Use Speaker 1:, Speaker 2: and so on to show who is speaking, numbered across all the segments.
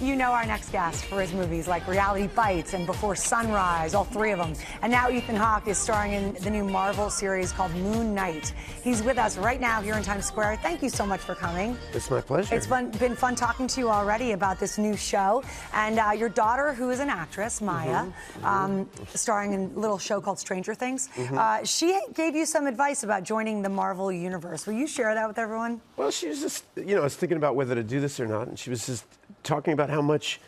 Speaker 1: You know our next guest for his movies like Reality Bites and Before Sunrise, all three of them. And now Ethan Hawke is starring in the new Marvel series called Moon Knight. He's with us right now here in Times Square. Thank you so much for coming.
Speaker 2: It's my pleasure.
Speaker 1: It's been fun talking to you already about this new show. And your daughter, who is an actress, Maya, starring in a little show called Stranger Things, she gave you some advice about joining the Marvel universe. Will you share that with everyone?
Speaker 2: Well, she was just, I was thinking about whether to do this or not, and she was just talking about how much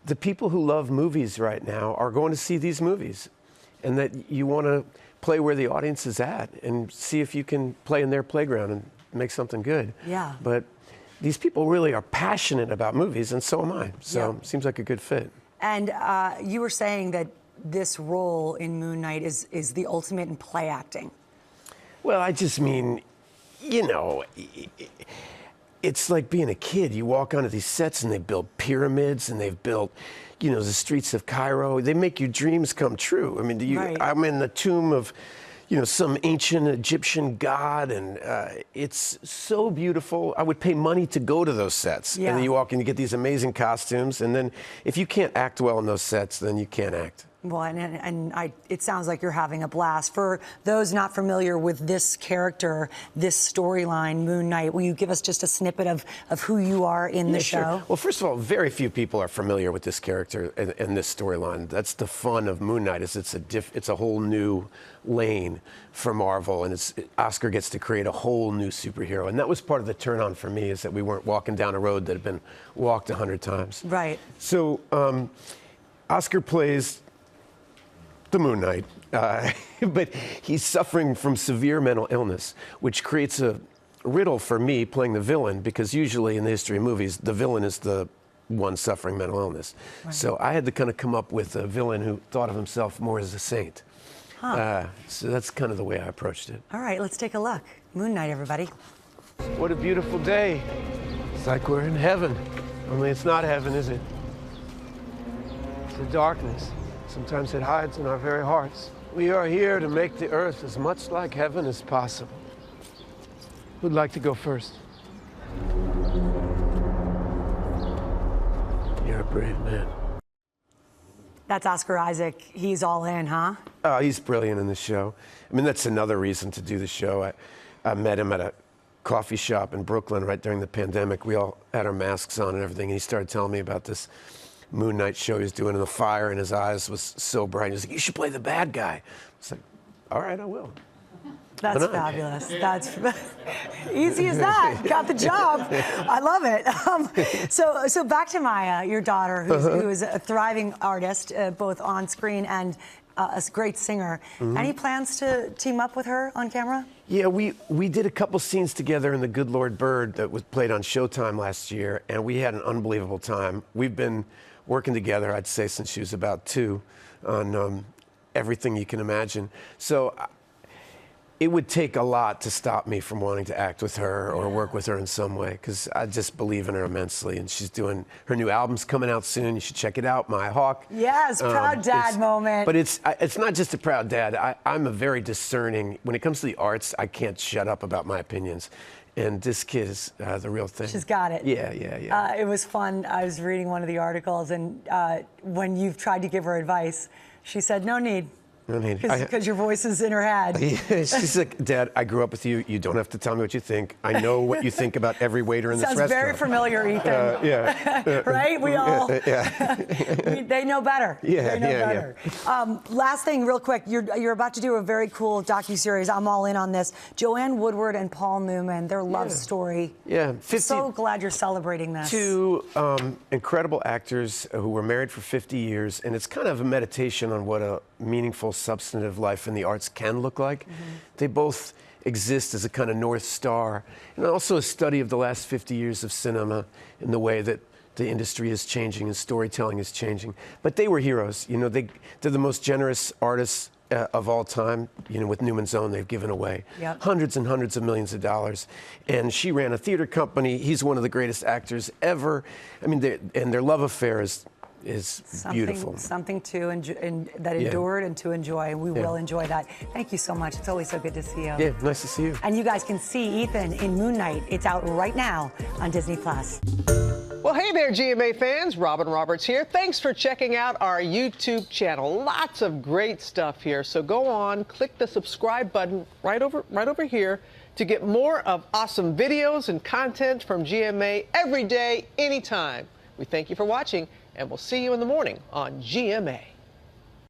Speaker 2: the people who love movies right now are going to see these movies, and that you want to play where the audience is at and see if you can play in their playground and make something good.
Speaker 1: Yeah.
Speaker 2: But these people really are passionate about movies, and so am I. So it seems like a good fit.
Speaker 1: And you were saying that this role in Moon Knight is the ultimate in play acting. Well,
Speaker 2: I just mean, it's like being a kid. You walk onto these sets and they build pyramids and they've built, the streets of Cairo. They make your dreams come true. I mean, I'm in the tomb of, some ancient Egyptian god, and it's so beautiful. I would pay money to go to those sets.
Speaker 1: Yeah.
Speaker 2: And then you walk and you get these amazing costumes. And then if you can't act well in those sets, then you can't act.
Speaker 1: Well, it sounds like you're having a blast. For those not familiar with this character, this storyline, Moon Knight, will you give us just a snippet of who you are in the show?
Speaker 2: Sure. Well, first of all, very few people are familiar with this character and this storyline. That's the fun of Moon Knight, is it's a whole new lane for Marvel, and Oscar gets to create a whole new superhero. And that was part of the turn on for me, is that we weren't walking down a road that had been walked 100 times.
Speaker 1: Right.
Speaker 2: So Oscar plays the Moon Knight, but he's suffering from severe mental illness, which creates a riddle for me playing the villain, because usually in the history of movies, the villain is the one suffering mental illness. Right. So I had to kind of come up with a villain who thought of himself more as a saint. So that's kind of the way I approached it.
Speaker 1: All right, let's take a look. Moon Knight, everybody.
Speaker 2: What a beautiful day. It's like we're in heaven, only it's not heaven, is it? It's the darkness. Sometimes it hides in our very hearts. We are here to make the earth as much like heaven as possible. Who'd like to go first? You're a brave man.
Speaker 1: That's Oscar Isaac. He's all in, huh?
Speaker 2: Oh, he's brilliant in the show. I mean, that's another reason to do the show. I met him at a coffee shop in Brooklyn right during the pandemic. We all had our masks on and everything, and he started telling me about this Moon Knight show he was doing, and the fire in his eyes was so bright. He was like, "You should play the bad guy." It's like, all right, I will.
Speaker 1: That's fabulous. That's easy as that. Got the job. I love it. So back to Maya, your daughter, who is a thriving artist, both on screen and a great singer. Any plans to team up with her on camera?
Speaker 2: Yeah, we did a couple scenes together in The Good Lord Bird that was played on Showtime last year, and we had an unbelievable time. We've been working together, I'd say, since she was about 2 on everything you can imagine. So it would take a lot to stop me from wanting to act with her or work with her in some way, because I just believe in her immensely. And she's doing, her new album's coming out soon. You should check it out, My Hawke.
Speaker 1: Yes, proud dad moment.
Speaker 2: But it's not just a proud dad. I'm a very discerning, when it comes to the arts, I can't shut up about my opinions. And this kid is the real thing.
Speaker 1: She's got it.
Speaker 2: Yeah.
Speaker 1: It was fun. I was reading one of the articles, and when you've tried to give her advice, she said, no need. Because your voice is in her head.
Speaker 2: She's like, "Dad, I grew up with you. You don't have to tell me what you think. I know what you think about every waiter in this restaurant."
Speaker 1: Sounds very familiar, Ethan. Right? We all. They know better. They know better. Last thing, real quick. You're about to do a very cool docuseries. I'm all in on this. Joanne Woodward and Paul Newman, their love story.
Speaker 2: Yeah.
Speaker 1: I'm so glad you're celebrating this.
Speaker 2: 2 incredible actors who were married for 50 years, and it's kind of a meditation on what a meaningful, substantive life in the arts can look like. They both exist as a kind of North Star, and also a study of the last 50 years of cinema and the way that the industry is changing and storytelling is changing. But they were heroes. They're the most generous artists of all time. With Newman's Own, they've given away hundreds and hundreds of millions of dollars. And she ran a theater company. He's one of the greatest actors ever. I mean, their love affair is beautiful. Something
Speaker 1: to that endured and to enjoy. We will enjoy that. Thank you so much. It's always so good to see you.
Speaker 2: Yeah, nice to see you.
Speaker 1: And you guys can see Ethan in Moon Knight. It's out right now on Disney+.
Speaker 3: Well, hey. Hey there, GMA fans. Robin Roberts here. Thanks for checking out our YouTube channel. Lots of great stuff here. So go on, click the subscribe button right over here to get more of awesome videos and content from GMA every day, anytime. We thank you for watching, and we'll see you in the morning on GMA.